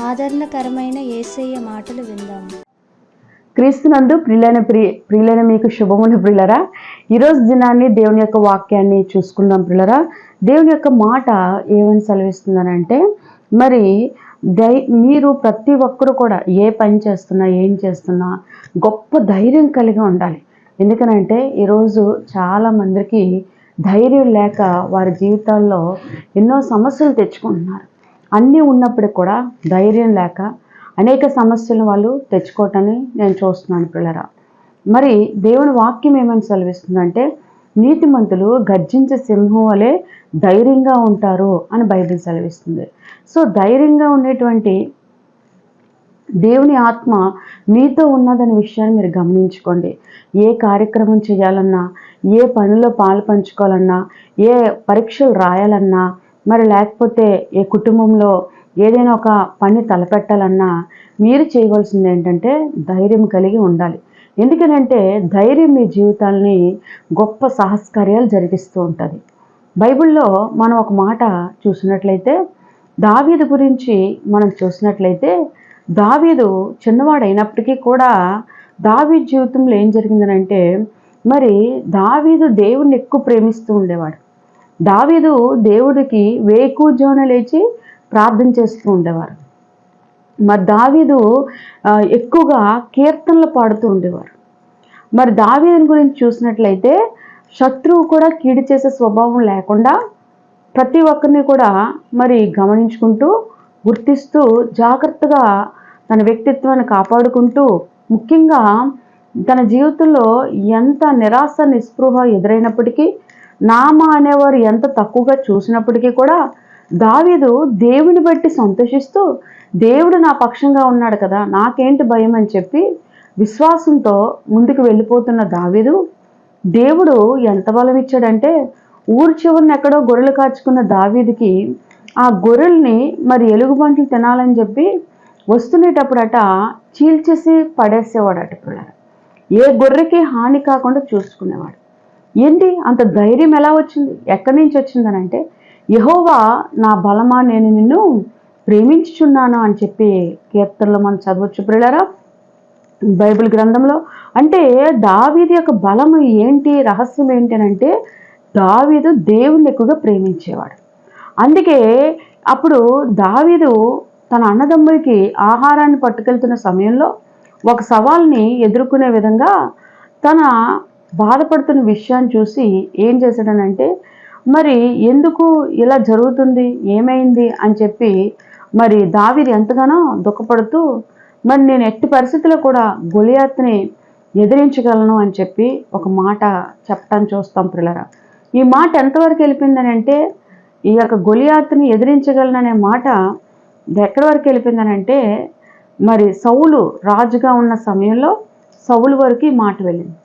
ఆదరణకరమైన యేసయ్య మాటలు విందాం. క్రీస్తునందు ప్రియులైన మీకు శుభములు ప్రియులరా. ఈరోజు దినాన్ని దేవుని యొక్క వాక్యాన్ని చూసుకుందాం ప్రియులరా. దేవుని యొక్క మాట ఏమని సెలవిస్తుందనంటే, మరి మీరు ప్రతి ఒక్కరు కూడా ఏ పని చేస్తున్నా ఏం చేస్తున్నా గొప్ప ధైర్యం కలిగి ఉండాలి. ఎందుకనంటే ఈరోజు చాలా మందికి ధైర్యం లేక వారి జీవితాల్లో ఎన్నో సమస్యలు తెచ్చుకుంటున్నారు. అన్నీ ఉన్నప్పటికి కూడా ధైర్యం లేక అనేక సమస్యలను వాళ్ళు తెచ్చుకోవటాన్ని నేను చూస్తున్నాను పిల్లరా. మరి దేవుని వాక్యం ఏమని సెలవిస్తుందంటే, నీతిమంతులు గర్జించే సింహం వలె ధైర్యంగా ఉంటారు అని బైబిల్ సెలవిస్తుంది. సో ధైర్యంగా ఉండేటువంటి దేవుని ఆత్మ మీతో ఉన్నదనే విషయాన్ని మీరు గమనించుకోండి. ఏ కార్యక్రమం చేయాలన్నా, ఏ పనిలో పాలు పంచుకోవాలన్నా, ఏ పరీక్షలు రాయాలన్నా, మరి లేకపోతే ఏ కుటుంబంలో ఏదైనా ఒక పని తలపెట్టాలన్నా మీరు చేయవలసింది ఏంటంటే ధైర్యం కలిగి ఉండాలి. ఎందుకనంటే ధైర్యం మీ జీవితాల్ని గొప్ప సాహసకార్యాలు జరిగిస్తూ ఉంటుంది. బైబిల్లో మనం ఒక మాట చూసినట్లయితే, దావీదు గురించి మనం చూసినట్లయితే, దావీదు చిన్నవాడైనప్పటికీ కూడా దావీదు జీవితంలో ఏం జరిగిందనంటే, మరి దావీదు దేవుణ్ణి ఎక్కువ ప్రేమిస్తూ ఉండేవాడు. దావీదు దేవుడికి వేకువజామున లేచి ప్రార్థన చేస్తూ ఉండేవారు. మరి దావీదు ఎక్కువగా కీర్తనలు పాడుతూ ఉండేవారు. మరి దావీదుని గురించి చూసినట్లయితే, శత్రువు కూడా కీడు చేసే స్వభావం లేకుండా ప్రతి ఒక్కరిని కూడా మరి గమనించుకుంటూ, గుర్తిస్తూ, జాగ్రత్తగా తన వ్యక్తిత్వాన్ని కాపాడుకుంటూ, ముఖ్యంగా తన జీవితంలో ఎంత నిరాశ నిస్పృహ ఎదురైనప్పటికీ, నామా అనేవారు ఎంత తక్కువగా చూసినప్పటికీ కూడా దావీదు దేవుని బట్టి సంతోషిస్తూ, దేవుడు నా పక్షంగా ఉన్నాడు కదా, నాకేంటి భయం అని చెప్పి విశ్వాసంతో ముందుకు వెళ్ళిపోతున్న దావీదు, దేవుడు ఎంత బలం ఇచ్చాడంటే, ఊరు చివరిని ఎక్కడో గొర్రెలు కాచుకున్న దావీదుకి ఆ గొర్రెల్ని మరి ఎలుగుబంట్లు తినాలని చెప్పి వస్తునేటప్పుడట చీల్చేసి పడేసేవాడట. పిల్లలు ఏ గొర్రెకి హాని కాకుండా చూసుకునేవాడు. ఏంటి అంత ధైర్యం ఎలా వచ్చింది, ఎక్కడి నుంచి వచ్చిందనంటే, యెహోవా నా బలమా, నేను నిన్ను ప్రేమించుచున్నాను అని చెప్పి కీర్తనలో మనం చదవచ్చు ప్రియులారా బైబిల్ గ్రంథంలో. అంటే దావీదు యొక్క బలం ఏంటి, రహస్యం ఏంటి అంటే, దావీదు దేవుణ్ణి ఎక్కువగా ప్రేమించేవాడు. అందుకే అప్పుడు దావీదు తన అన్నదమ్ముడికి ఆహారాన్ని పట్టుకెళ్తున్న సమయంలో ఒక సవాల్ని ఎదుర్కొనే విధంగా తన బాధపడుతున్న విషయాన్ని చూసి ఏం చేశాడనంటే, మరి ఎందుకు ఇలా జరుగుతుంది, ఏమైంది అని చెప్పి మరి దావీదు ఎంతగానో దుఃఖపడుతూ, మరి నేను ఎట్టి పరిస్థితుల్లో కూడా గొలియాతుని ఎదిరించగలను అని చెప్పి ఒక మాట చెప్పడం చూస్తాం పిల్లరా. ఈ మాట ఎంతవరకు వెళ్ళిపోయిందని అంటే, ఈ యొక్క గొలియాతుని ఎదిరించగలననే మాట ఎక్కడి వరకు వెళ్ళిపోయిందనంటే, మరి సౌలు రాజుగా ఉన్న సమయంలో సౌలు వరకు ఈ మాట వెళ్ళింది.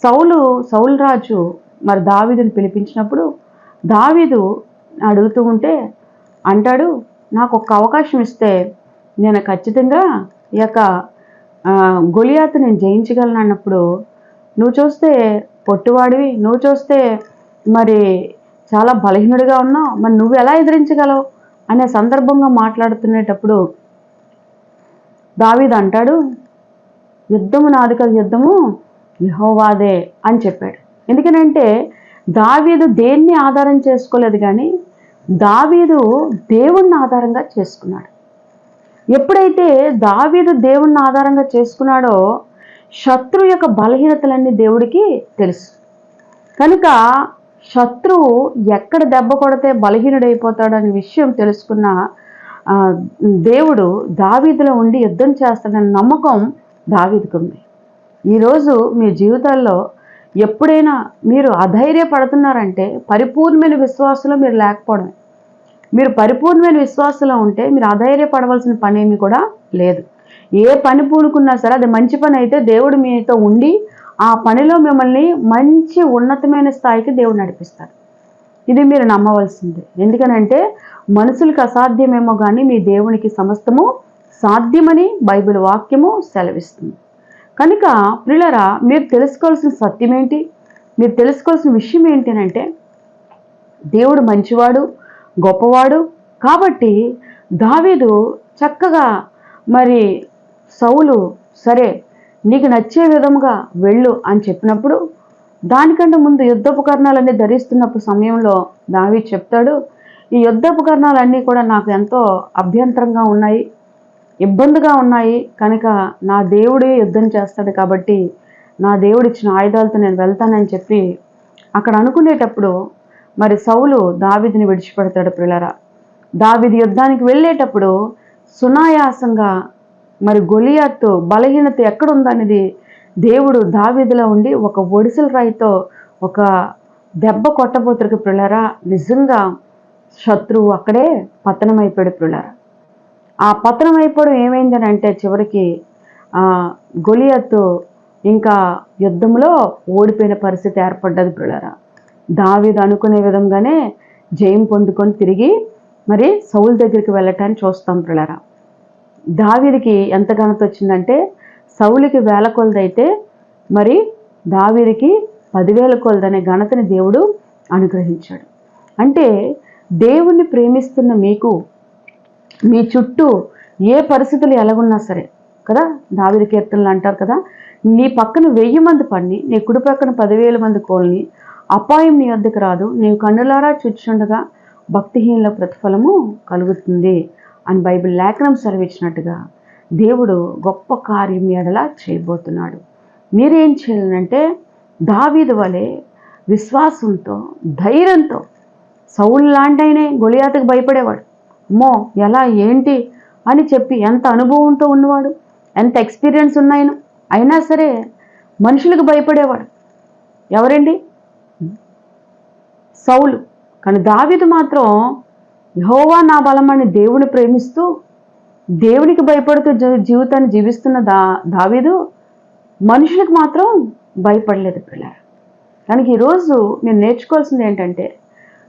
సౌలు రాజు మరి దావీదుని పిలిపించినప్పుడు దావీదు అడుగుతూ ఉంటే అంటాడు, నాకు ఒక అవకాశం ఇస్తే నేను ఖచ్చితంగా ఈ యొక్క గొలియాతు నేను జయించగలను అన్నప్పుడు, నువ్వు చూస్తే పొట్టువాడివి, నువ్వు చూస్తే మరి చాలా బలహీనుడిగా ఉన్నావు, మరి నువ్వు ఎలా ఎదిరించగలవు అనే సందర్భంగా మాట్లాడుతునేటప్పుడు దావీదు అంటాడు, యుద్ధము నాది కాదు, యుద్ధము యెహోవాదే అని చెప్పాడు. ఎందుకనంటే దావీదు దేన్ని ఆధారం చేసుకోలేదు, కానీ దావీదు దేవుణ్ణి ఆధారంగా చేసుకున్నాడు. ఎప్పుడైతే దావీదు దేవుణ్ణి ఆధారంగా చేసుకున్నాడో, శత్రువు యొక్క బలహీనతలన్నీ దేవుడికి తెలుసు. కనుక శత్రువు ఎక్కడ దెబ్బ కొడితే బలహీనుడైపోతాడు అనే విషయం తెలుసుకున్న దేవుడు దావీదులో ఉండి యుద్ధం చేస్తాడనే నమ్మకం దావీదుకు ఉంది. ఈరోజు మీ జీవితాల్లో ఎప్పుడైనా మీరు అధైర్యపడుతున్నారంటే పరిపూర్ణమైన విశ్వాసంలో మీరు లేకపోవడమే. మీరు పరిపూర్ణమైన విశ్వాసంలో ఉంటే మీరు అధైర్యపడవలసిన పని ఏమీ కూడా లేదు. ఏ పని పూనుకున్నా సరే అది మంచి పని అయితే దేవుడు మీతో ఉండి ఆ పనిలో మిమ్మల్ని మంచి ఉన్నతమైన స్థాయికి దేవుడు నడిపిస్తాడు. ఇది మీరు నమ్మవలసిందే. ఎందుకనంటే మనుషులకు అసాధ్యమేమో కానీ మీ దేవునికి సమస్తము సాధ్యమని బైబిల్ వాక్యము సెలవిస్తుంది. కనుక ప్రియులారా, మీరు తెలుసుకోవాల్సిన సత్యం ఏంటి, మీరు తెలుసుకోవాల్సిన విషయం ఏంటి అంటే, దేవుడు మంచివాడు, గొప్పవాడు. కాబట్టి దావీదు చక్కగా మరి సౌలు సరే నీకు నచ్చే విధముగా వెళ్ళు అని చెప్పినప్పుడు దానికంటే ముందు యుద్ధోపకరణాలన్నీ ధరిస్తున్నప్పుడు సమయంలో దావీదు చెప్తాడు, ఈ యుద్ధోపకరణాలన్నీ కూడా నాకు ఎంతో అభ్యంతరంగా ఉన్నాయి, ఇబ్బందిగా ఉన్నాయి, కనుక నా దేవుడే యుద్ధం చేస్తాడు కాబట్టి నా దేవుడు ఇచ్చిన ఆయుధాలతో నేను వెళ్తానని చెప్పి అక్కడ అనుకునేటప్పుడు మరి సౌలు దావీదుని విడిచిపెడతాడు. ప్రియులారా, దావీదు యుద్ధానికి వెళ్ళేటప్పుడు సునాయాసంగా మరి గొలియాతు బలహీనత ఎక్కడుందనేది దేవుడు దావీదులో ఉండి ఒక ఒడిసెల రాయితో ఒక దెబ్బ కొట్టబోతురికి ప్రియులారా, నిజంగా శత్రువు అక్కడే పతనమైపోయాడు. ప్రియులారా, ఆ పతనం అయిపోవడం ఏమైందని అంటే చివరికి గొలియాతు ఇంకా యుద్ధంలో ఓడిపోయిన పరిస్థితి ఏర్పడ్డది. ప్రియులారా, దావీదు అనుకునే విధంగానే జయం పొందుకొని తిరిగి మరి సౌలు దగ్గరికి వెళ్ళటాన్ని చూస్తాం. ప్రియులారా, దావీదుకి ఎంత ఘనత వచ్చిందంటే సౌలుకి 1000 కొలదైతే మరి దావీదుకి 10,000 కొలదనే ఘనతని దేవుడు అనుగ్రహించాడు. అంటే దేవుణ్ణి ప్రేమిస్తున్న మీకు మీ చుట్టూ ఏ పరిస్థితులు ఎలాగున్నా సరే కదా, దావీదు కీర్తనలు అంటారు కదా, నీ పక్కన 1000 మంది పడిని నీ కుడి పక్కన 10,000 మంది కోల్ని అపాయం నీ వద్దకు రాదు, నీవు కన్నులారా చూచుండగా భక్తిహీనుల ప్రతిఫలము కలుగుతుంది అని బైబిల్ లేఖనం సెలవిచ్చినట్టుగా దేవుడు గొప్ప కార్యం ఎడలా చేయబోతున్నాడు. మీరేం చేయాలంటే దావీదు వలె విశ్వాసంతో ధైర్యంతో, సౌలు లాంటి ఆయనే గొలియాతుకు భయపడేవాడు, అమ్మో ఎలా ఏంటి అని చెప్పి ఎంత అనుభవంతో ఉన్నవాడు, ఎంత ఎక్స్పీరియన్స్ ఉన్నాయను, అయినా సరే మనుషులకు భయపడేవాడు. ఎవరండి? సౌలు. కానీ దావీదు మాత్రం యెహోవా నా బలమని దేవుని ప్రేమిస్తూ దేవునికి భయపడుతూ జీవితాన్ని జీవిస్తున్న దావీదు మనుషులకు మాత్రం భయపడలేదు. పిల్లలు, కనుక ఈరోజు మీరు నేర్చుకోవాల్సింది ఏంటంటే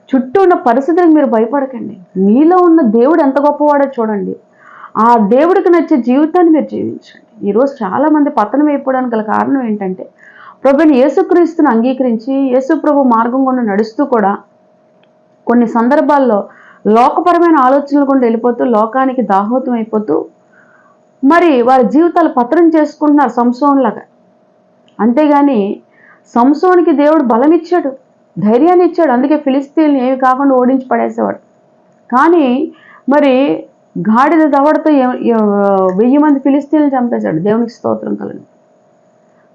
చుట్టూ ఉన్న పరిస్థితులకు మీరు భయపడకండి, మీలో ఉన్న దేవుడు ఎంత గొప్పవాడో చూడండి, ఆ దేవుడికి నచ్చే జీవితాన్ని మీరు జీవించండి. ఈరోజు చాలామంది పతనం అయిపోవడానికి గల కారణం ఏంటంటే ప్రభుని యేసుక్రీస్తుని అంగీకరించి యేసు ప్రభు మార్గం గుండా నడుస్తూ కూడా కొన్ని సందర్భాల్లో లోకపరమైన ఆలోచనలు గుండా వెళ్ళిపోతూ లోకానికి దాహోతం అయిపోతూ మరి వారి జీవితాలు పతనం చేసుకుంటున్నారు సంసోనులాగా. అంతేగాని సంసోనికి దేవుడు బలం ఇచ్చాడు, ధైర్యాన్ని ఇచ్చాడు, అందుకే ఫిలిస్తీన్లు ఏమి కాకుండా ఓడించి పడేసేవాడు. కానీ మరి గాడిద దవడతో 1000 మంది ఫిలిస్తీన్లు చంపేశాడు, దేవునికి స్తోత్రం కలను.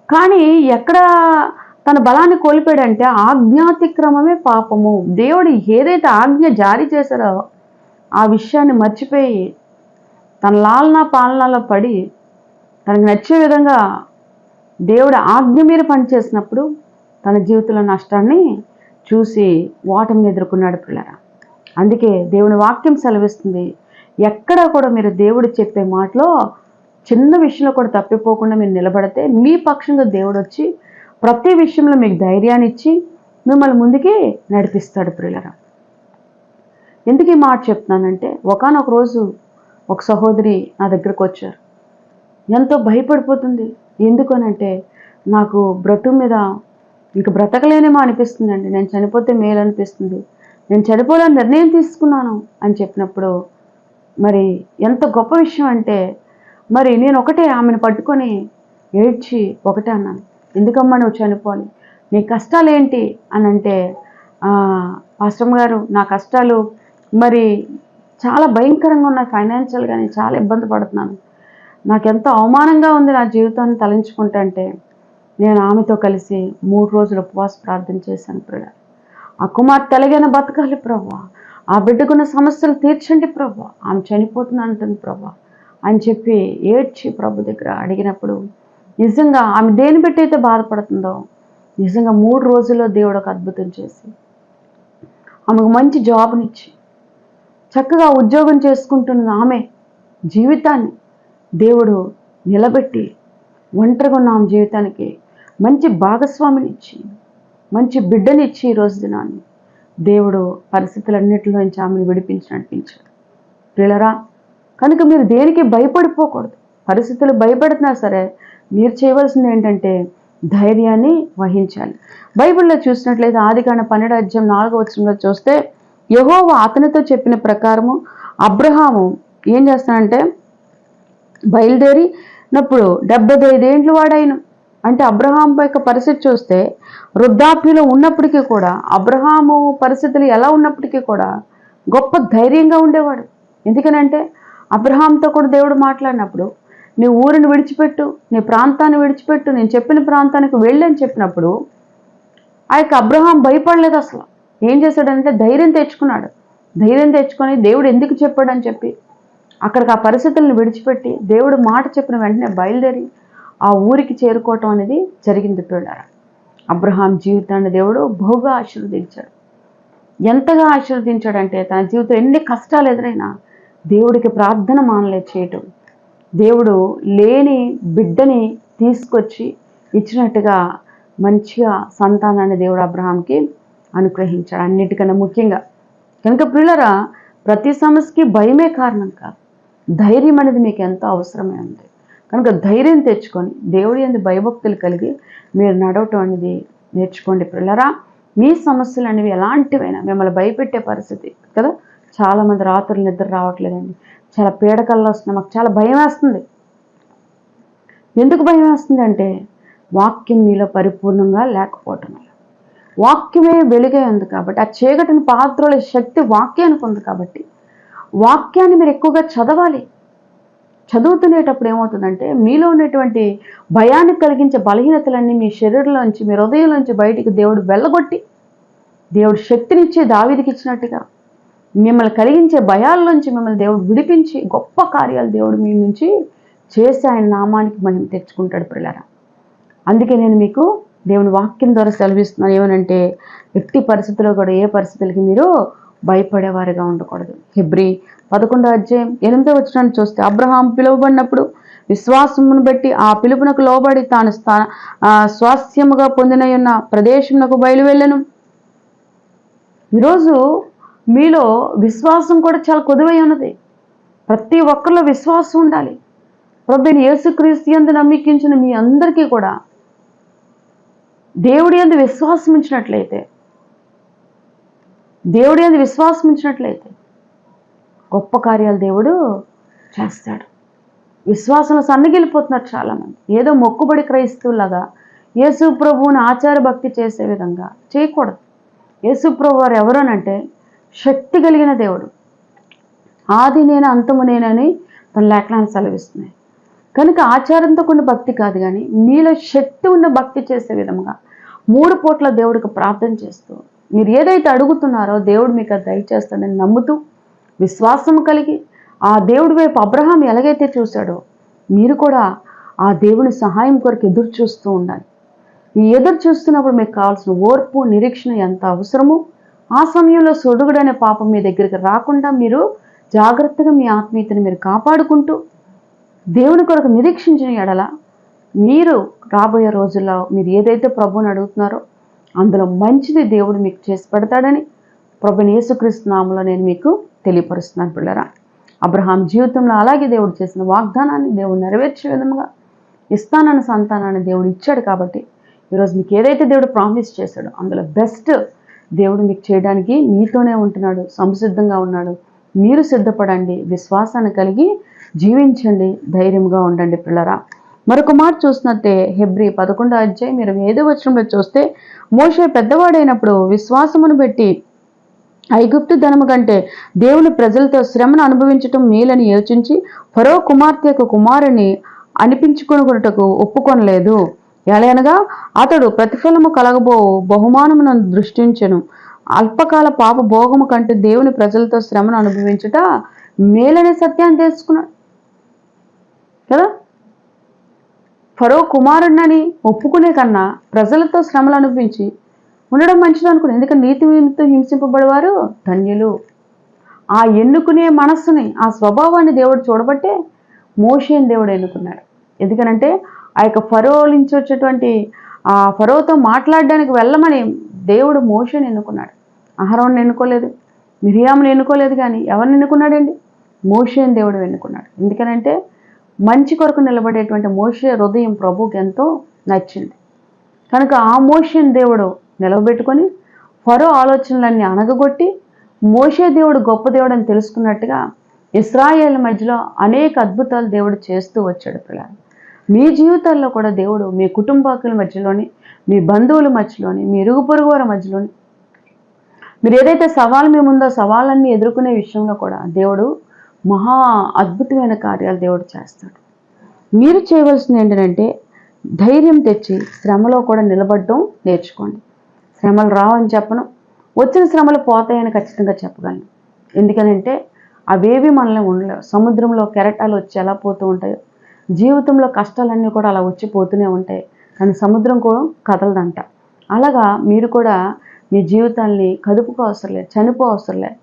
కానీ ఎక్కడ తన బలాన్ని కోల్పోయాడంటే ఆజ్ఞాతిక్రమమే పాపము. దేవుడు ఏదైతే ఆజ్ఞ జారీ చేశారో ఆ విషయాన్ని మర్చిపోయి తన లాలనా పాలనలో పడి తనకు నచ్చే విధంగా దేవుడు ఆజ్ఞ మీద పనిచేసినప్పుడు తన జీవితంలో నష్టాన్ని చూసి ఓటమిని ఎదుర్కొన్నాడు. పిల్లరా, అందుకే దేవుని వాక్యం సెలవిస్తుంది, ఎక్కడ కూడా మీరు దేవుడు చెప్పే మాటలో చిన్న విషయంలో కూడా తప్పిపోకుండా మీరు నిలబడితే మీ పక్షంగా దేవుడు వచ్చి ప్రతి విషయంలో మీకు ధైర్యాన్ని ఇచ్చి మిమ్మల్ని ముందుకి నడిపిస్తాడు. ప్రియులరా, ఎందుకు ఈ మాట చెప్తున్నానంటే ఒకానొక రోజు ఒక సహోదరి నా దగ్గరకు వచ్చారు, ఎంతో భయపడిపోతుంది. ఎందుకనంటే నాకు బ్రతుకు మీద ఇంక బ్రతకలేనేమో అనిపిస్తుందండి, నేను చనిపోతే మేలు అనిపిస్తుంది, నేను చనిపోవాలని నిర్ణయం తీసుకున్నాను అని చెప్పినప్పుడు మరి ఎంత గొప్ప విషయం అంటే మరి నేను ఒకటే ఆమెను పట్టుకొని ఏడ్చి ఒకటే అన్నాను, ఎందుకమ్మా నువ్వు చనిపోవాలి, నీ కష్టాలు ఏంటి అని అంటే, పాస్టర్ గారు నా కష్టాలు మరి చాలా భయంకరంగా ఉన్నాయి, ఫైనాన్షియల్గా నేను చాలా ఇబ్బంది పడుతున్నాను, నాకెంతో అవమానంగా ఉంది నా జీవితాన్ని తలంచుకుంటా అంటే నేను ఆమెతో కలిసి 3 రోజులు ఉపవాస ప్రార్థన చేశాను. ప్రభు, ఆ కుమార్తె ఎలాగైనా బతకాలి ప్రభు, ఆ బిడ్డకున్న సమస్యలు తీర్చండి ప్రభు, ఆమె చనిపోతుంది అంటుంది ప్రభు అని చెప్పి ఏడ్చి ప్రభు దగ్గర అడిగినప్పుడు నిజంగా ఆమె దేని బట్టి అయితే బాధపడుతుందో నిజంగా 3 రోజుల్లో దేవుడు ఒక అద్భుతం చేసి ఆమెకు మంచి జాబ్నిచ్చి చక్కగా ఉద్యోగం చేసుకుంటున్న ఆమె జీవితాన్ని దేవుడు నిలబెట్టి ఒంటరిగా ఉన్న ఆమె జీవితానికి మంచి భాగస్వామినిచ్చి మంచి బిడ్డనిచ్చి ఈరోజు దినాన్ని దేవుడు పరిస్థితులన్నింటిలో నుంచి ఆమెను విడిపించి నడిపించాడు. ప్రియులరా, కనుక మీరు దేనికి భయపడిపోకూడదు. పరిస్థితులు భయపడుతున్నా సరే మీరు చేయవలసింది ఏంటంటే ధైర్యాన్ని వహించాలి. బైబిల్లో చూసినట్లయితే ఆదికాండం 12 అధ్యాయం 4వ వచనంలో చూస్తే యెహోవా అతనితో చెప్పిన ప్రకారము అబ్రహాము ఏం చేస్తానంటే బయలుదేరినప్పుడు 75 ఏండ్లు వాడాయను. అంటే అబ్రహాం యొక్క పరిస్థితి చూస్తే వృద్ధాప్యలో ఉన్నప్పటికీ కూడా, అబ్రహాము పరిస్థితులు ఎలా ఉన్నప్పటికీ కూడా గొప్ప ధైర్యంగా ఉండేవాడు. ఎందుకనంటే అబ్రహాంతో కూడా దేవుడు మాట్లాడినప్పుడు, నీ ఊరిని విడిచిపెట్టు, నీ ప్రాంతాన్ని విడిచిపెట్టు, నేను చెప్పిన ప్రాంతానికి వెళ్ళని చెప్పినప్పుడు ఆ యొక్క అబ్రహాం భయపడలేదు అసలు. ఏం చేశాడంటే ధైర్యం తెచ్చుకున్నాడు. ధైర్యం తెచ్చుకొని దేవుడు ఎందుకు చెప్పాడని చెప్పి అక్కడికి ఆ పరిస్థితులను విడిచిపెట్టి దేవుడు మాట చెప్పిన వెంటనే బయలుదేరి ఆ ఊరికి చేరుకోవటం అనేది జరిగింది పిల్లలారా. అబ్రహాం జీవితాన్ని దేవుడు బహుగా ఆశీర్వదించాడు. ఎంతగా ఆశీర్వదించాడంటే తన జీవితం ఎన్ని కష్టాలు ఎదురైనా దేవుడికి ప్రార్థన మానలేదు చేయటం. దేవుడు లేని బిడ్డని తీసుకొచ్చి ఇచ్చినట్టుగా మంచిగా సంతానాన్ని దేవుడు అబ్రహాంకి అనుగ్రహించాడు. అన్నిటికన్నా ముఖ్యంగా కనుక పిల్లరా, ప్రతి సమస్యకి భయమే కారణం కాదు, ధైర్యం అనేది మీకు ఎంతో అవసరమే ఉంది. కనుక ధైర్యం తెచ్చుకొని దేవుడి యందు భయభక్తులు కలిగి మీరు నడవటం అనేది నేర్చుకోండి పిల్లరా. మీ సమస్యలు అనేవి ఎలాంటివైనా మిమ్మల్ని భయపెట్టే పరిస్థితి కదా. చాలామంది రాత్రులు నిద్ర రావట్లేదండి, చాలా పీడకల్లో వస్తుంది, మాకు చాలా భయం వేస్తుంది. ఎందుకు భయం వేస్తుంది అంటే వాక్యం మీలో పరిపూర్ణంగా లేకపోవటం వల్ల. వాక్యమే వెలుగే ఉంది కాబట్టి, ఆ చీకటిని పాత్రల శక్తి వాక్యానికి ఉంది కాబట్టి వాక్యాన్ని మీరు ఎక్కువగా చదవాలి. చదువుతునేటప్పుడు ఏమవుతుందంటే మీలో ఉన్నటువంటి భయాన్ని కలిగించే బలహీనతలన్నీ మీ శరీరంలోంచి, మీ హృదయంలోంచి బయటికి దేవుడు వెళ్ళగొట్టి, దేవుడు శక్తినిచ్చి దావీదుకి ఇచ్చినట్టుగా మిమ్మల్ని కలిగించే భయాల్లోంచి మిమ్మల్ని దేవుడు విడిపించి గొప్ప కార్యాలు దేవుడు మీ నుంచి చేసి ఆయన నామానికి మహిమ తెచ్చుకుంటాడు పిల్లరా. అందుకే నేను మీకు దేవుని వాక్యం ద్వారా సెలవిస్తున్నాను. ఏమనంటే ఎట్టి పరిస్థితుల్లో కూడా ఏ పరిస్థితులకి మీరు భయపడేవారిగా ఉండకూడదు. హెబ్రీ 11వ అధ్యాయం 8వ వచనాన్ని చూస్తే, అబ్రహాం పిలువబడినప్పుడు విశ్వాసమును బట్టి ఆ పిలుపునకు లోబడి తాను స్వాస్థ్యముగా పొందిన ప్రదేశమునకు బయలువెళ్ళను. ఈరోజు మీలో విశ్వాసం కూడా చాలా కొదువై ఉన్నది. ప్రతి ఒక్కరిలో విశ్వాసం ఉండాలి. ప్రభువైన యేసుక్రీస్తు యందు నమ్మికించిన మీ అందరికీ కూడా దేవుడి యందు విశ్వాసం ఉంచినట్లయితే గొప్ప కార్యాలు దేవుడు చేస్తాడు. విశ్వాసంలో సన్నగిలిపోతున్నారు చాలామంది. ఏదో మొక్కుబడి క్రైస్తవులాగా యేసు ప్రభువుని ఆచార భక్తి చేసే విధంగా చేయకూడదు. యేసు ప్రభు వారు ఎవరనంటే శక్తి కలిగిన దేవుడు. ఆది నేను అంతము నేనని తన లేఖనాన్ని సెలవిస్తున్నాయి. కనుక ఆచారంతో కూడిన భక్తి కాదు, కానీ మీలో శక్తి ఉన్న భక్తి చేసే విధంగా 3 పూట్ల దేవుడికి ప్రార్థన చేస్తూ మీరు ఏదైతే అడుగుతున్నారో దేవుడు మీకు అది దయచేస్తాడని నమ్ముతూ విశ్వాసం కలిగి ఆ దేవుడి వైపు అబ్రహాం ఎలాగైతే చూశాడో మీరు కూడా ఆ దేవుని సహాయం కొరకు ఎదురు చూస్తూ ఉండాలి. ఈ ఎదురు చూస్తున్నప్పుడు మీకు కావాల్సిన ఓర్పు, నిరీక్షణ ఎంత అవసరమో ఆ సమయంలో సొడుగుడు అనే పాపం మీ దగ్గరికి రాకుండా మీరు జాగ్రత్తగా మీ ఆత్మీయతను మీరు కాపాడుకుంటూ దేవుని కొరకు నిరీక్షించిన ఎడల మీరు రాబోయే రోజుల్లో మీరు ఏదైతే ప్రభువుని అడుగుతున్నారో అందులో మంచిది దేవుడు మీకు చేసి పెడతాడని ప్రభువైన యేసుక్రీస్తు నామములో నేను మీకు తెలియపరుస్తున్నాను పిల్లరా. అబ్రహాం జీవితంలో అలాగే దేవుడు చేసిన వాగ్దానాన్ని దేవుడు నెరవేర్చే విధంగా ఇస్తానన్న సంతానాన్ని దేవుడు ఇచ్చాడు. కాబట్టి ఈరోజు మీకు ఏదైతే దేవుడు ప్రామిస్ చేశాడో అందులో బెస్ట్ దేవుడు మీకు చేయడానికి మీతోనే ఉంటున్నాడు, సంసిద్ధంగా ఉన్నాడు. మీరు సిద్ధపడండి, విశ్వాసాన్ని కలిగి జీవించండి, ధైర్యంగా ఉండండి పిల్లరా. మరొక మాట చూసినట్టే హెబ్రీ 11వ అధ్యాయం 25వ వచనంలో చూస్తే, మోషే పెద్దవాడైనప్పుడు విశ్వాసమును బట్టి ఐగుప్తు ధనము కంటే దేవుని ప్రజలతో శ్రమను అనుభవించటం మేలని యోచించి ఫరో కుమార్తె యొక్క కుమారుని అనిపించుకొనుటకు ఒప్పుకొనలేదు. ఎలయనగా అతడు ప్రతిఫలము కలగబో బహుమానమును దృష్టించెను. అల్పకాల పాప భోగము కంటే దేవుని ప్రజలతో శ్రమను అనుభవించుట మేలనే సత్యాన్ని తెలుసుకున్నాడు కదా. ఫరో కుమారుడినని ఒప్పుకునే కన్నా ప్రజలతో శ్రమలు అనుభవించి ఉండడం మంచిది అనుకున్నాడు. ఎందుకంటే నీతి నిమిత్తం హింసింపబడేవారు ధన్యులు. ఆ ఎన్నుకునే మనస్సుని, ఆ స్వభావాన్ని దేవుడు చూడబట్టే మోషేని దేవుడు ఎన్నుకున్నాడు. ఎందుకనంటే ఆ యొక్క ఫరో నుంచి వచ్చేటువంటి ఆ ఫరోతో మాట్లాడడానికి వెళ్ళమని దేవుడు మోషేని ఎన్నుకున్నాడు. అహరోన్ని ఎన్నుకోలేదు, మిరియాముని ఎన్నుకోలేదు, కానీ ఎవరిని ఎన్నుకున్నాడండి? మోషేని దేవుడు ఎన్నుకున్నాడు. ఎందుకనంటే మంచి కొరకు నిలబడేటువంటి మోషే హృదయం ప్రభువుకి ఎంతో నచ్చింది. కనుక ఆ మోషేని దేవుడు నిలవబెట్టుకొని ఫరో ఆలోచనలన్నీ అణగగొట్టి మోషే దేవుడు గొప్ప దేవుడు అని తెలుసుకున్నట్టుగా ఇశ్రాయేల్ మధ్యలో అనేక అద్భుతాలు దేవుడు చేస్తూ వచ్చాడు పిల్లలు. మీ జీవితాల్లో కూడా దేవుడు మీ కుటుంబాకుల మధ్యలోని, మీ బంధువుల మధ్యలోని, మీ ఇరుగు పొరుగు వారి మధ్యలోని, మీరు ఏదైతే సవాల్ మీ ముందో సవాళ్ళన్నీ ఎదుర్కొనే విషయంలో కూడా దేవుడు మహా అద్భుతమైన కార్యాలు దేవుడు చేస్తాడు. మీరు చేయవలసింది ఏంటంటే ధైర్యం తెచ్చి శ్రమలో కూడా నిలబడడం నేర్చుకోండి. శ్రమలు రావని చెప్పను, వచ్చిన శ్రమలు పోతాయని ఖచ్చితంగా చెప్పగలను. ఎందుకనంటే అవేవి మనల్ని ఉండలేవు. సముద్రంలో కెరటాలు వచ్చి ఎలా పోతూ ఉంటాయో జీవితంలో కష్టాలన్నీ కూడా అలా వచ్చి పోతూనే ఉంటాయి, కానీ సముద్రం కూడా కదలదంట. అలాగా మీరు కూడా మీ జీవితాన్ని కదుపుకో అవసరం లేదు, చనిపో అవసరం లేదు,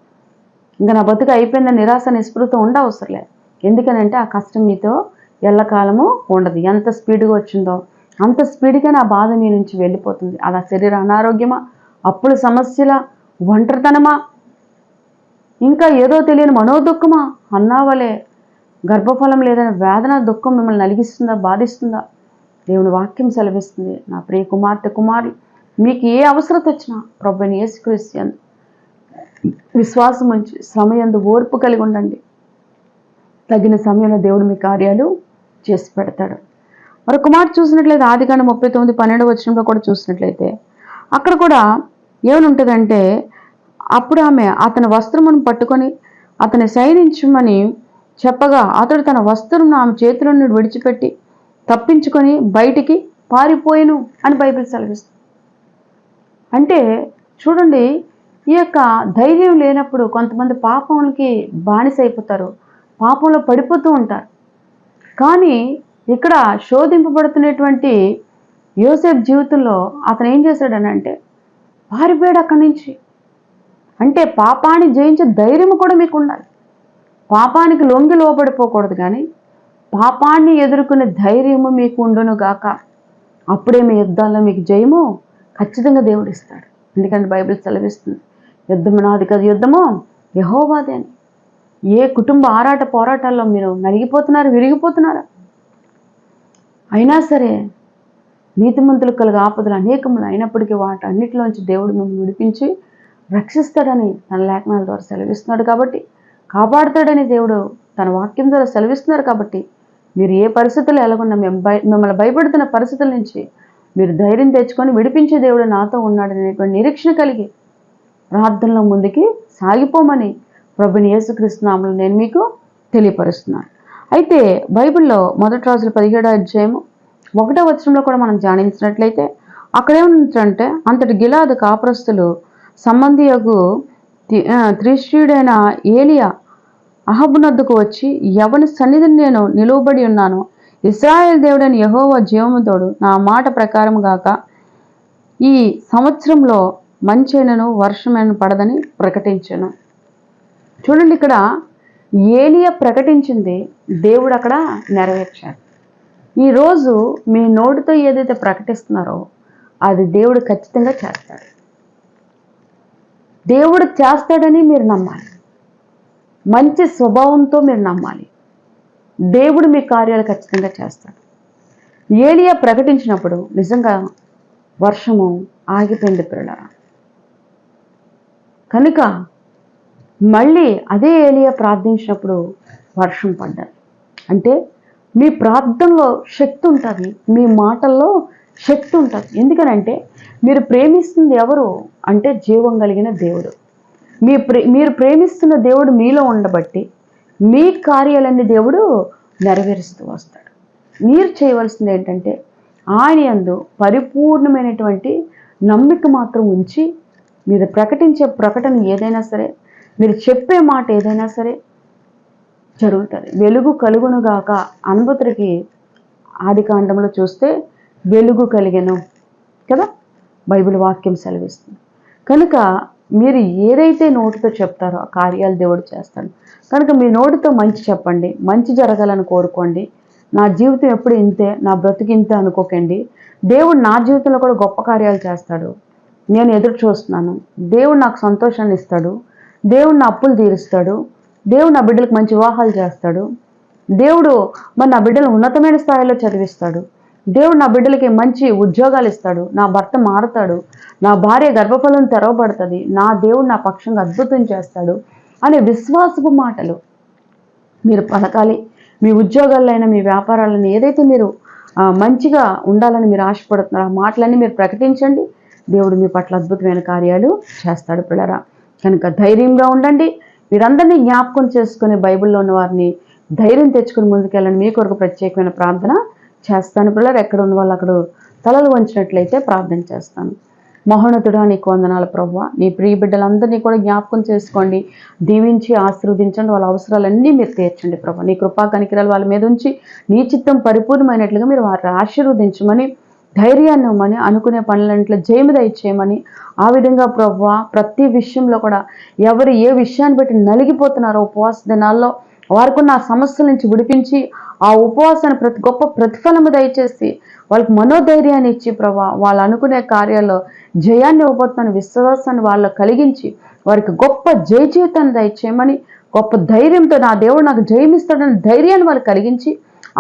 ఇంకా నా బతుకు అయిపోయిందని నిరాశ నిస్పృహతో అవసరం లేదు. ఎందుకనంటే ఆ కష్టం మీతో ఎల్లకాలము ఉండదు. ఎంత స్పీడ్గా వచ్చిందో అంత స్పీడ్గా నా బాధ మీ నుంచి వెళ్ళిపోతుంది. అలా శరీర అనారోగ్యమా, అప్పుల సమస్యల, ఒంటరితనమా, ఇంకా ఏదో తెలియని మనోదుఖమా, అన్నావలే గర్భఫలం లేదని వేదన దుఃఖం మిమ్మల్ని నలిగిస్తుందా, బాధిస్తుందా? దేవుని వాక్యం సెలవిస్తుంది, నా ప్రియ కుమార్తె కుమారులు, మీకు ఏ అవసరత వచ్చినా ప్రభువైన యేసుక్రీస్తు యందు విశ్వాసం ఉంచి శ్రమ యందు ఓర్పు కలిగి ఉండండి. తగిన సమయంలో దేవుడు మీ కార్యాలు చేసి పెడతాడు. మరొక మాట చూసినట్లయితే ఆదికాండం 39:12 కూడా చూసినట్లయితే అక్కడ కూడా ఏమని ఉంటుందంటే, అప్పుడు ఆమె అతని వస్త్రమును పట్టుకొని అతని శయనించమని చెప్పగా అతడు తన వస్త్రం ఆమె చేతిలో నుండి విడిచిపెట్టి తప్పించుకొని బయటికి పారిపోయిను అని బైబిల్ సెలవిస్తుంది. అంటే చూడండి, ఈ యొక్క ధైర్యం లేనప్పుడు కొంతమంది పాపానికి బానిసైపోతారు, పాపంలో పడిపోతూ ఉంటారు. కానీ ఇక్కడ శోధింపబడుతున్నటువంటి యోసేపు జీవితంలో అతను ఏం చేశాడని అంటే పారిపోయాడు అక్కడి నుంచి. అంటే పాపాన్ని జయించే ధైర్యం కూడా మీకు ఉండాలి. పాపానికి లొంగి లోబడిపోకూడదు, కానీ పాపాన్ని ఎదుర్కొనే ధైర్యము మీకు ఉండును గాక. అప్పుడే మీ యుద్ధాల్లో మీకు జయము ఖచ్చితంగా దేవుడు ఇస్తాడు. ఎందుకంటే బైబిల్ సెలవిస్తుంది, యుద్ధము నాది కాదు, యుద్ధము యెహోవాదే అని. ఏ కుటుంబ ఆరాట పోరాటాల్లో మీరు నలిగిపోతున్నారు, విరిగిపోతున్నారా? అయినా సరే నీతిమంతులకు కలుగు ఆపదలు అనేకములు అయినప్పటికీ వాటన్నిటిలోంచి దేవుడు మిమ్మల్ని విడిపించి రక్షిస్తాడని తన లేఖనాల ద్వారా సెలవిస్తున్నాడు. కాబట్టి కాపాడుతాడని దేవుడు తన వాక్యం ద్వారా సెలవిస్తున్నారు. కాబట్టి మీరు ఏ పరిస్థితులు ఎలాగున్నా మిమ్మల్ని భయపడుతున్న పరిస్థితుల నుంచి మీరు ధైర్యం తెచ్చుకొని విడిపించే దేవుడు నాతో ఉన్నాడనేటువంటి నిరీక్షణ కలిగి ప్రార్థనలో ముందుకి సాగిపోమని ప్రభువైన యేసుక్రీస్తు నామములో నేను మీకు తెలియపరుస్తున్నాను. అయితే బైబిల్లో 1 రాజుల 17:1 కూడా మనం ధ్యానించినట్లయితే అక్కడ ఏమంటే, అంతటి గిలాదు కాపురస్తులు సంబంధియగు త్రిష్యుడైన ఏలియా అహబునొద్దకు వచ్చి, ఎవని సన్నిధిని నేను నిలువబడి ఉన్నానో ఇశ్రాయేల్ దేవుడైన యెహోవా జీవము తోడు, నా మాట ప్రకారం గాక ఈ సంవత్సరంలో మంచైనను వర్షమైనను పడదని ప్రకటించాను. చూడండి, ఇక్కడ ఏలియా ప్రకటించింది దేవుడు అక్కడ నెరవేర్చాడు. ఈరోజు మీ నోటితో ఏదైతే ప్రకటిస్తున్నారో అది దేవుడు ఖచ్చితంగా చేస్తాడు. దేవుడు చేస్తాడని మీరు నమ్మాలి. మంచి స్వభావంతో మీరు నమ్మాలి. దేవుడు మీ కార్యాలు ఖచ్చితంగా చేస్తాడు. ఏలియా ప్రకటించినప్పుడు నిజంగా వర్షము ఆగిపోయింది పిల్లలారా. కనుక మళ్ళీ అదే ఏలియా ప్రార్థించినప్పుడు వర్షం పడ్డది. అంటే మీ ప్రార్థనలో శక్తి ఉంటుంది, మీ మాటల్లో శక్తి ఉంటుంది. ఎందుకనంటే మీరు ప్రేమిస్తుంది ఎవరు అంటే జీవం కలిగిన దేవుడు. మీరు ప్రేమిస్తున్న దేవుడు మీలో ఉండబట్టి మీ కార్యాలన్నీ దేవుడు నెరవేరుస్తూ వస్తాడు. మీరు చేయవలసింది ఏంటంటే ఆయన యందు పరిపూర్ణమైనటువంటి నమ్మిక మాత్రం ఉంచి మీరు ప్రకటించే ప్రకటన ఏదైనా సరే, మీరు చెప్పే మాట ఏదైనా సరే జరుగుతుంది. వెలుగు కలుగునుగాక అనుభూతికి ఆదికాండంలో చూస్తే వెలుగు కలిగెను కదా, బైబిల్ వాక్యం సెలవిస్తుంది. కనుక మీరు ఏదైతే నోటితో చెప్తారో ఆ కార్యాలు దేవుడు చేస్తాడు. కనుక మీ నోటితో మంచి చెప్పండి, మంచి జరగాలని కోరుకోండి. నా జీవితం ఎప్పుడు ఇంతే, నా బ్రతుకు ఇంతే అనుకోకండి. దేవుడు నా జీవితంలో కూడా గొప్ప కార్యాలు చేస్తాడు, నేను ఎదురు చూస్తున్నాను. దేవుడు నాకు సంతోషాన్ని ఇస్తాడు, దేవుడు నా అప్పులు తీరుస్తాడు, దేవుడు నా బిడ్డలకు మంచి వివాహాలు చేస్తాడు, దేవుడు మరి నా బిడ్డలు ఉన్నతమైన స్థాయిలో చదివిస్తాడు, దేవుడు నా బిడ్డలకి మంచి ఉద్యోగాలు ఇస్తాడు, నా భర్త మారుతాడు, నా భార్య గర్భఫలం తెరవబడుతుంది, నా దేవుడు నా పక్షంగా అద్భుతం చేస్తాడు అనే విశ్వాసపు మాటలు మీరు పలకాలి. మీ ఉద్యోగాలైనా మీ వ్యాపారాలను ఏదైతే మీరు మంచిగా ఉండాలని మీరు ఆశపడుతున్నారో ఆ మాటలన్నీ మీరు ప్రకటించండి. దేవుడు మీ పట్ల అద్భుతమైన కార్యాలు చేస్తాడు పిల్లరా. కనుక ధైర్యంగా ఉండండి. మీరందరినీ జ్ఞాపకం చేసుకుని బైబిల్లో ఉన్న వారిని ధైర్యం తెచ్చుకుని ముందుకెళ్ళండి. మీ కొరకు ప్రత్యేకమైన ప్రార్థన చేస్తాను పిల్లలు. ఎక్కడ ఉన్న వాళ్ళు అక్కడ తలలు వంచినట్లయితే ప్రార్థన చేస్తాను. మహోన్నతుడా నీకు వందనాలు ప్రభువా. నీ ప్రియ బిడ్డలందరినీ కూడా జ్ఞాపకం చేసుకోండి, దీవించి ఆశీర్వదించండి. వాళ్ళ అవసరాలన్నీ మీరు తీర్చండి ప్రభు. నీ కృపా కనికరాలు వాళ్ళ మీద ఉంచి నీ చిత్తం పరిపూర్ణమైనట్లుగా మీరు వారిని ఆశీర్వదించమని, ధైర్యాన్ని ఇవ్వమని, అనుకునే పనులన్నింటిలో జయము దయచేయమని, ఆ విధంగా ప్రభువా ప్రతి విషయంలో కూడా ఎవరు ఏ విషయాన్ని బట్టి నలిగిపోతున్నారో ఉపవాస దినాల్లో వారికున్న ఆ సమస్యల నుంచి విడిపించి ఆ ఉపవాసాన్ని గొప్ప ప్రతిఫలము దయచేసి వాళ్ళకి మనోధైర్యాన్ని ఇచ్చి ప్రభా వాళ్ళు అనుకునే కార్యాల్లో జయాన్ని ఇవ్వబోతున్న విశ్వాసాన్ని వాళ్ళు కలిగించి వారికి గొప్ప జయ జీవితాన్ని దయచేయమని, గొప్ప ధైర్యంతో నా దేవుడు నాకు జయమిస్తాడని ధైర్యాన్ని వాళ్ళు కలిగించి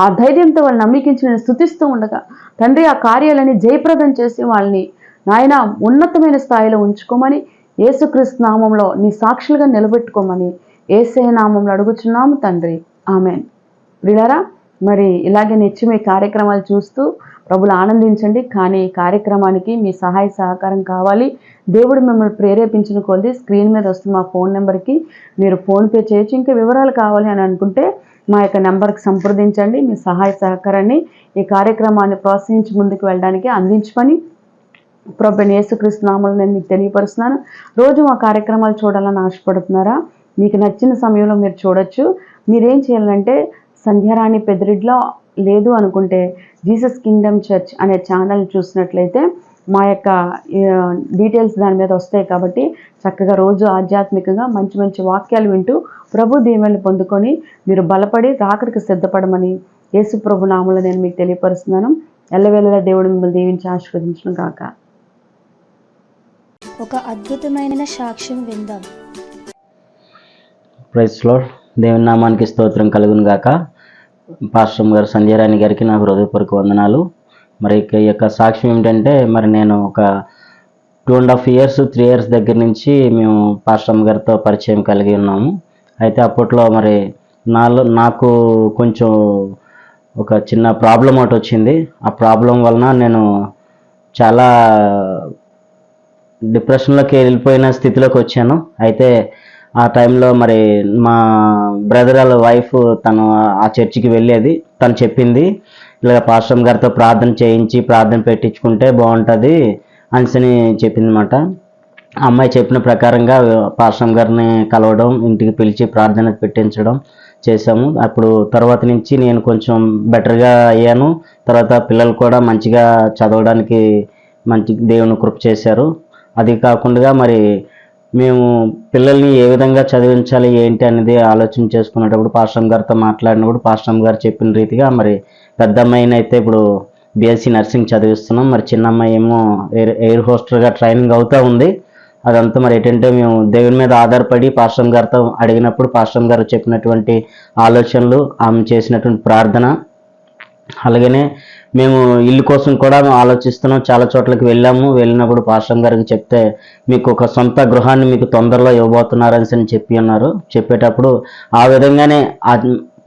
ఆ ధైర్యంతో వాళ్ళు నమ్మికించి నేను స్తుతిస్తూ ఉండగా తండ్రి ఆ కార్యాలని జయప్రదం చేసి వాళ్ళని నాయన ఉన్నతమైన స్థాయిలో ఉంచుకోమని, యేసుక్రీస్తు నామంలో నీ సాక్షులుగా నిలబెట్టుకోమని యేసయ్య నామంలో అడుగుచున్నాము తండ్రి, ఆమెన్. ప్రియులారా, మరి ఇలాగే నిత్యమే కార్యక్రమాలు చూస్తూ ప్రభులు ఆనందించండి. కానీ ఈ కార్యక్రమానికి మీ సహాయ సహకారం కావాలి. దేవుడు మిమ్మల్ని ప్రేరేపించిన కొద్ది స్క్రీన్ మీద వస్తున్న మా ఫోన్ నెంబర్కి మీరు ఫోన్పే చేయొచ్చు. ఇంకా వివరాలు కావాలి అని అనుకుంటే మా యొక్క నెంబర్కి సంప్రదించండి. మీ సహాయ సహకారాన్ని ఈ కార్యక్రమాన్ని ప్రోత్సహించి ముందుకు వెళ్ళడానికి అందించమని ప్రభువైన యేసుక్రీస్తు నామములో నేను మీకు తెలియపరుస్తున్నాను. రోజు మా కార్యక్రమాలు చూడాలని ఆశపడుతున్నారా? మీకు నచ్చిన సమయంలో మీరు చూడొచ్చు. మీరేం చేయాలంటే సంధ్యారాణి పెద్దిరెడ్డిలో లేదు అనుకుంటే జీసస్ కింగ్డమ్ చర్చ్ అనే ఛానల్ చూసినట్లయితే మా యొక్క డీటెయిల్స్ దాని మీద వస్తాయి. కాబట్టి చక్కగా రోజు ఆధ్యాత్మికంగా మంచి మంచి వాక్యాలు వింటూ ప్రభు దీవెనలు పొందుకొని మీరు బలపడి రాకడికి సిద్ధపడమని యేసు ప్రభు నామములో నేను మీకు తెలియపరుస్తున్నాను. ఎల్లవేళలా దేవుడు మిమ్మల్ని దీవించి ఆశీర్వదించును గాక. ఒక అద్భుతమైన సాక్ష్యం విందాం. Praise lord. దేవుని నామానికి స్తోత్రం కలుగును గాక. పాస్టర్ గారు సంధ్యారాణి గారికి నాకు హృదయపూర్వక వందనాలు. మరి ఈ యొక్క సాక్ష్యం ఏమిటంటే, మరి నేను ఒక 2.5 years 3 years దగ్గర నుంచి మేము పాస్టర్ గారితో పరిచయం కలిగి ఉన్నాము. అయితే అప్పట్లో మరి నాకు కొంచెం ఒక చిన్న ప్రాబ్లం ఒకటి వచ్చింది. ఆ ప్రాబ్లం వలన నేను చాలా డిప్రెషన్లోకి వెళ్ళిపోయిన స్థితిలోకి వచ్చాను. అయితే ఆ టైంలో మరి మా బ్రదర్ వాళ్ళ వైఫ్ తను ఆ చర్చికి వెళ్ళేది. తను చెప్పింది, ఇలా పాస్టర్ గారితో ప్రార్థన చేయించి ప్రార్థన పెట్టించుకుంటే బాగుంటుంది అని చెప్పింది అనమాట. ఆ అమ్మాయి చెప్పిన ప్రకారంగా పాస్టర్ గారిని కలవడం, ఇంటికి పిలిచి ప్రార్థన పెట్టించడం చేశాము. అప్పుడు తర్వాత నుంచి నేను కొంచెం బెటర్గా అయ్యాను. తర్వాత పిల్లలు కూడా మంచిగా చదవడానికి మంచి దేవుని కృప చేశారు. అది కాకుండా మరి మేము పిల్లల్ని ఏ విధంగా చదివించాలి ఏంటి అనేది ఆలోచన చేసుకునేటప్పుడు పాస్టర్ గారితో మాట్లాడినప్పుడు పాస్టర్ గారు చెప్పిన రీతిగా మరి పెద్ద అమ్మాయిని అయితే ఇప్పుడు BSc నర్సింగ్ చదివిస్తున్నాం. మరి చిన్న అమ్మాయి ఏమో ఎయిర్ హోస్టర్గా ట్రైనింగ్ అవుతూ ఉంది. అదంతా మరి ఏంటంటే మేము దేవుని మీద ఆధారపడి పాస్టర్ గారితో అడిగినప్పుడు పాస్టర్ గారు చెప్పినటువంటి ఆలోచనలు, ఆమె చేసినటువంటి ప్రార్థన, అలాగనే మేము ఇల్లు కోసం కూడా ఆలోచిస్తున్నాం. చాలా చోట్లకి వెళ్ళినప్పుడు పాస్టర్ గారికి చెప్తే మీకు ఒక సొంత గృహాన్ని మీకు తొందరలో ఇవ్వబోతున్నారని చెప్పి ఉన్నారు. చెప్పేటప్పుడు ఆ విధంగానే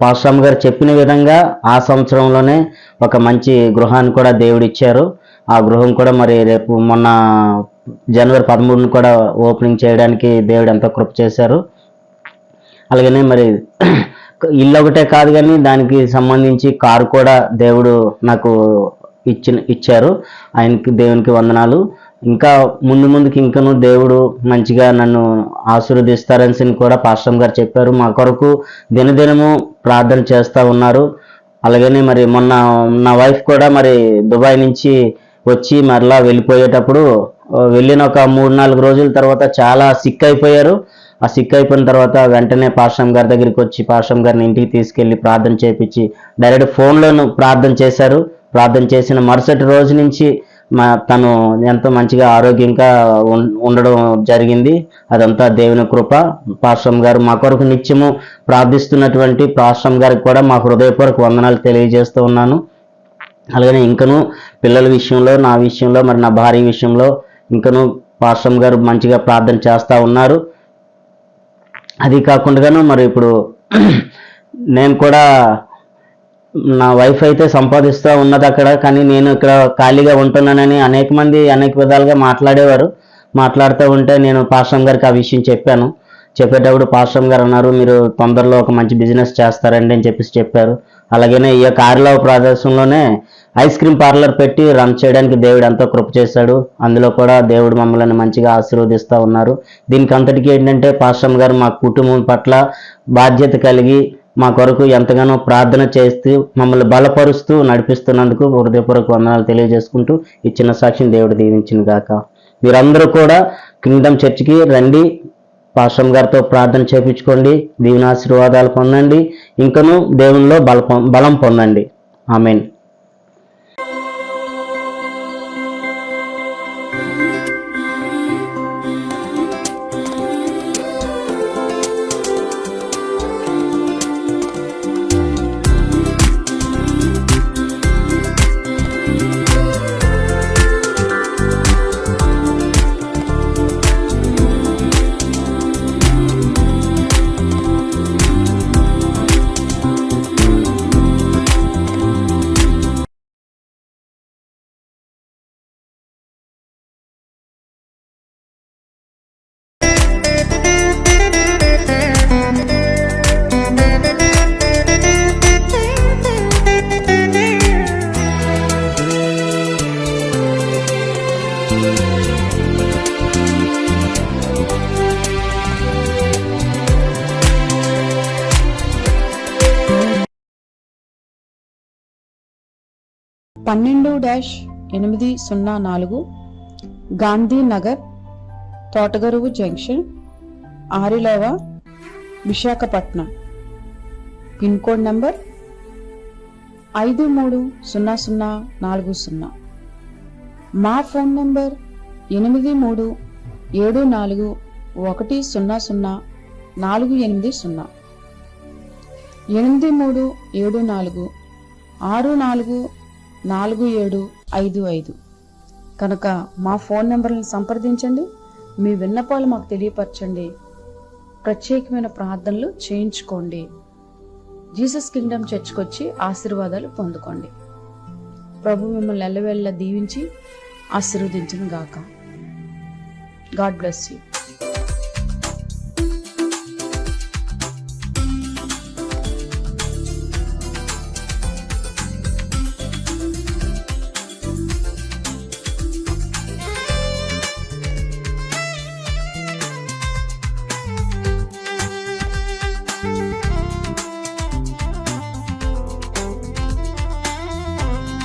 పాస్టర్ గారు చెప్పిన విధంగా ఆ సంవత్సరంలోనే ఒక మంచి గృహాన్ని కూడా దేవుడు ఇచ్చారు. ఆ గృహం కూడా మరి రేపు మొన్న January 13 కూడా ఓపెనింగ్ చేయడానికి దేవుడు ఎంతో కృప చేశారు. అలాగనే మరి ఇల్లు ఒకటే కాదు కానీ దానికి సంబంధించి కారు కూడా దేవుడు నాకు ఇచ్చారు. ఆయనకి దేవునికి వందనాలు. ఇంకా ముందుకి ఇంకను దేవుడు మంచిగా నన్ను ఆశీర్వదిస్తారని కూడా పాస్టర్ గారు చెప్పారు. మా కొరకు దినదినము ప్రార్థన చేస్తూ ఉన్నారు. అలాగనే మరి మొన్న నా వైఫ్ కూడా మరి దుబాయ్ నుంచి వచ్చి మరలా వెళ్ళిపోయేటప్పుడు వెళ్ళిన ఒక 3-4 రోజుల తర్వాత చాలా సిక్ అయిపోయారు. ఆ సిక్ అయిపోయిన తర్వాత వెంటనే పాస్టర్ గారి దగ్గరికి వచ్చి పాస్టర్ గారిని ఇంటికి తీసుకెళ్లి ప్రార్థన చేయించి డైరెక్ట్ ఫోన్లోను ప్రార్థన చేశారు. ప్రార్థన చేసిన మరుసటి రోజు నుంచి తను ఎంతో మంచిగా ఆరోగ్యంగా ఉండడం జరిగింది. అదంతా దేవుని కృప. పాస్టర్ గారు మా కొరకు నిత్యము ప్రార్థిస్తున్నటువంటి పాస్టర్ గారికి కూడా మా హృదయపూర్వక వందనాలు తెలియజేస్తూ ఉన్నాను. అలాగనే ఇంకను పిల్లల విషయంలో, నా విషయంలో, మరి నా భార్య విషయంలో ఇంకను పాస్టర్ గారు మంచిగా ప్రార్థన చేస్తూ ఉన్నారు. అది కాకుండాను మరి ఇప్పుడు నేను కూడా నా వైఫ్ అయితే సంపాదిస్తూ ఉన్నది అక్కడ, కానీ నేను ఇక్కడ ఖాళీగా ఉంటున్నానని అనేక మంది అనేక విధాలుగా మాట్లాడేవారు. మాట్లాడుతూ ఉంటే నేను పాస్టర్ గారికి ఆ విషయం చెప్పాను. చెప్పేటప్పుడు పాస్టర్ గారు అన్నారు, మీరు తొందరలో ఒక మంచి బిజినెస్ చేస్తారండి అని చెప్పారు. అలాగనే ఈ యొక్క ఆరిలావు ప్రదేశంలోనే ఐస్ క్రీమ్ పార్లర్ పెట్టి రన్ చేయడానికి దేవుడు ఎంతో కృప చేశాడు. అందులో కూడా దేవుడు మమ్మల్ని మంచిగా ఆశీర్వదిస్తూ ఉన్నారు. దీనికి అంతటికీ ఏంటంటే పాస్టర్ గారు మా కుటుంబం పట్ల బాధ్యత కలిగి మా కొరకు ఎంతగానో ప్రార్థన చేస్తూ మమ్మల్ని బలపరుస్తూ నడిపిస్తున్నందుకు హృదయపూర్వక వందనాలు తెలియజేసుకుంటూ ఈ చిన్న సాక్ష్యం దేవుడు దీవించిన గాక. మీరందరూ కూడా కింగ్డమ్ చర్చికి రండి, పాస్టర్ గారితో ప్రార్థన చేయించుకోండి, దీవెన ఆశీర్వాదాలు పొందండి, ఇంకనూ దేవునిలో బలం పొందండి. ఆమేన్. (12-804) Gandhi Nagar, Thotagaruvu junction, Arilova, Visakhapatnam. Pin code number 530040. మా ఫోన్ నంబర్ 8374100480. 8374644755 కనుక మా ఫోన్ నెంబర్లను సంప్రదించండి. మీ విన్నపాలు మాకు తెలియపరచండి. ప్రత్యేకమైన ప్రార్థనలు చేయించుకోండి. జీసస్ కింగ్డమ్ చర్చ్కి వచ్చి ఆశీర్వాదాలు పొందుకోండి. ప్రభు మిమ్మల్ని ఎల్లవేళలా దీవించి ఆశీర్వదించును గాక. God bless you.